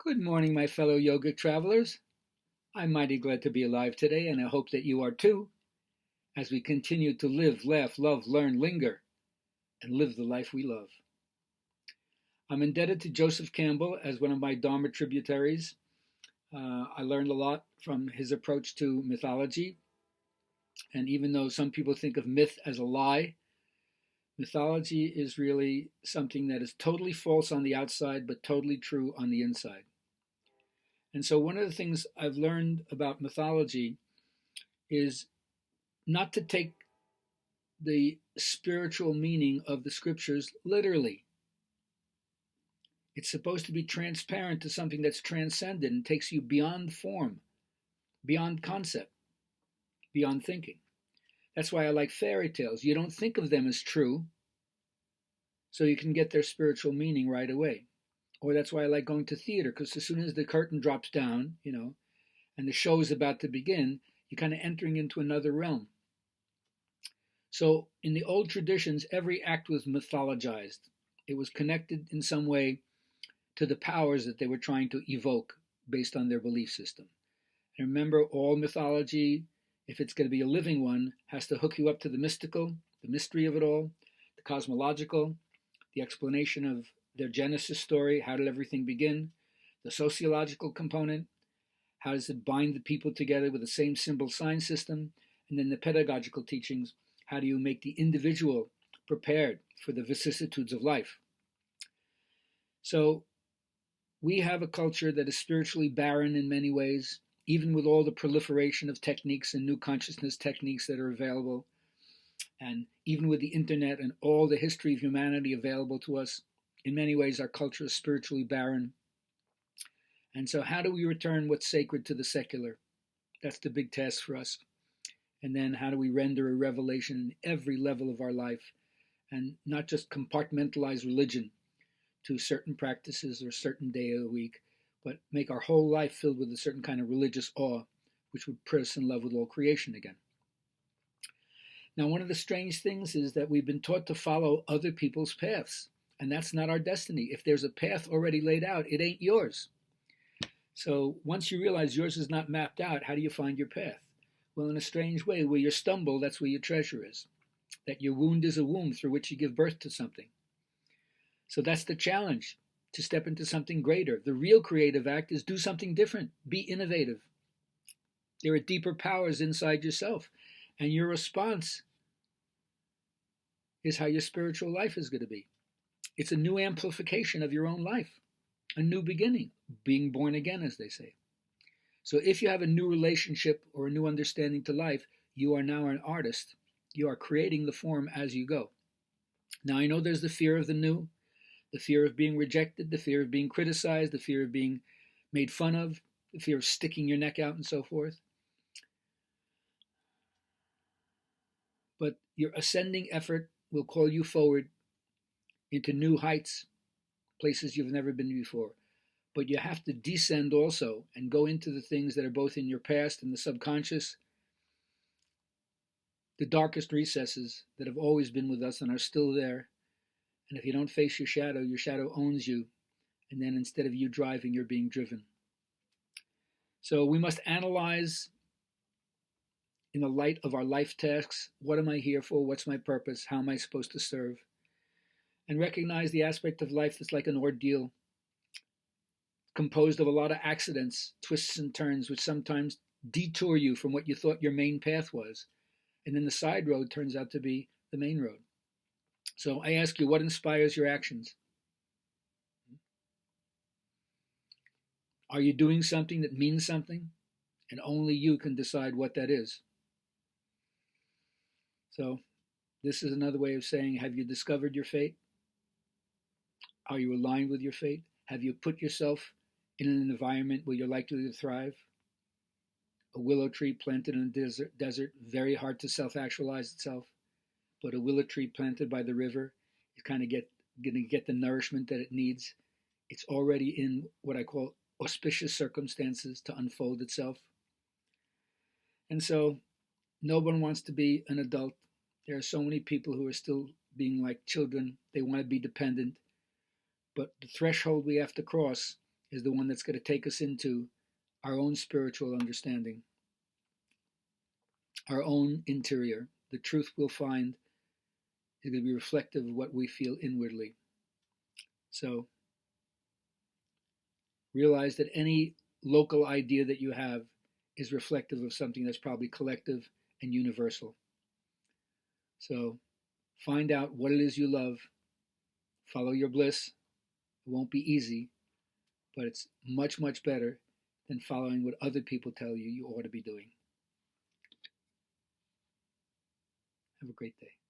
Good morning, my fellow yogic travelers. I'm mighty glad to be alive today, and I hope that you are too, as we continue to live, laugh, love, learn, linger, and live the life we love. I'm indebted to Joseph Campbell as one of my Dharma tributaries. I learned a lot from his approach to mythology, and even though some people think of myth as a lie, mythology is really something that is totally false on the outside, but totally true on the inside. And so, one of the things I've learned about mythology is not to take the spiritual meaning of the scriptures literally. It's supposed to be transparent to something that's transcendent and takes you beyond form, beyond concept, beyond thinking. That's why I like fairy tales. You don't think of them as true, so you can get their spiritual meaning right away. Or that's why I like going to theater, because as soon as the curtain drops down, and the show is about to begin, you're kind of entering into another realm. So in the old traditions, every act was mythologized. It was connected in some way to the powers that they were trying to evoke based on their belief system. And remember, all mythology, if it's going to be a living one, has to hook you up to the mystical, the mystery of it all, the cosmological, the explanation of their Genesis story, how did everything begin, the sociological component, how does it bind the people together with the same symbol sign system, and then the pedagogical teachings, how do you make the individual prepared for the vicissitudes of life? So we have a culture that is spiritually barren in many ways, even with all the proliferation of techniques and new consciousness techniques that are available, and even with the internet and all the history of humanity available to us. In many ways, our culture is spiritually barren. And so how do we return what's sacred to the secular? That's the big task for us. And then how do we render a revelation in every level of our life and not just compartmentalize religion to certain practices or a certain day of the week, but make our whole life filled with a certain kind of religious awe, which would put us in love with all creation again. Now, one of the strange things is that we've been taught to follow other people's paths, and that's not our destiny. If there's a path already laid out, it ain't yours. So once you realize yours is not mapped out, how do you find your path? Well, in a strange way, where you stumble, that's where your treasure is. That your wound is a womb through which you give birth to something. So that's the challenge, to step into something greater. The real creative act is do something different. Be innovative. There are deeper powers inside yourself, and your response is how your spiritual life is going to be. It's a new amplification of your own life, a new beginning, being born again, as they say. So if you have a new relationship or a new understanding to life, you are now an artist. You are creating the form as you go. Now, I know there's the fear of the new, the fear of being rejected, the fear of being criticized, the fear of being made fun of, the fear of sticking your neck out and so forth. But your ascending effort will call you forward into new heights, places you've never been before. But you have to descend also and go into the things that are both in your past and the subconscious, the darkest recesses that have always been with us and are still there. And if you don't face your shadow owns you. And then instead of you driving, you're being driven. So we must analyze in the light of our life tasks. What am I here for? What's my purpose? How am I supposed to serve? And recognize the aspect of life that's like an ordeal, composed of a lot of accidents, twists and turns, which sometimes detour you from what you thought your main path was. And then the side road turns out to be the main road. So I ask you, what inspires your actions? Are you doing something that means something? And only you can decide what that is. So this is another way of saying, have you discovered your fate? Are you aligned with your fate? Have you put yourself in an environment where you're likely to thrive? A willow tree planted in a desert, very hard to self-actualize itself. But a willow tree planted by the river is kind of going to get the nourishment that it needs. It's already in what I call auspicious circumstances to unfold itself. And so no one wants to be an adult. There are so many people who are still being like children. They want to be dependent. But the threshold we have to cross is the one that's going to take us into our own spiritual understanding, our own interior. The truth we'll find is going to be reflective of what we feel inwardly. So realize that any local idea that you have is reflective of something that's probably collective and universal. So find out what it is you love, follow your bliss. It won't be easy, but it's much, much better than following what other people tell you ought to be doing. Have a great day.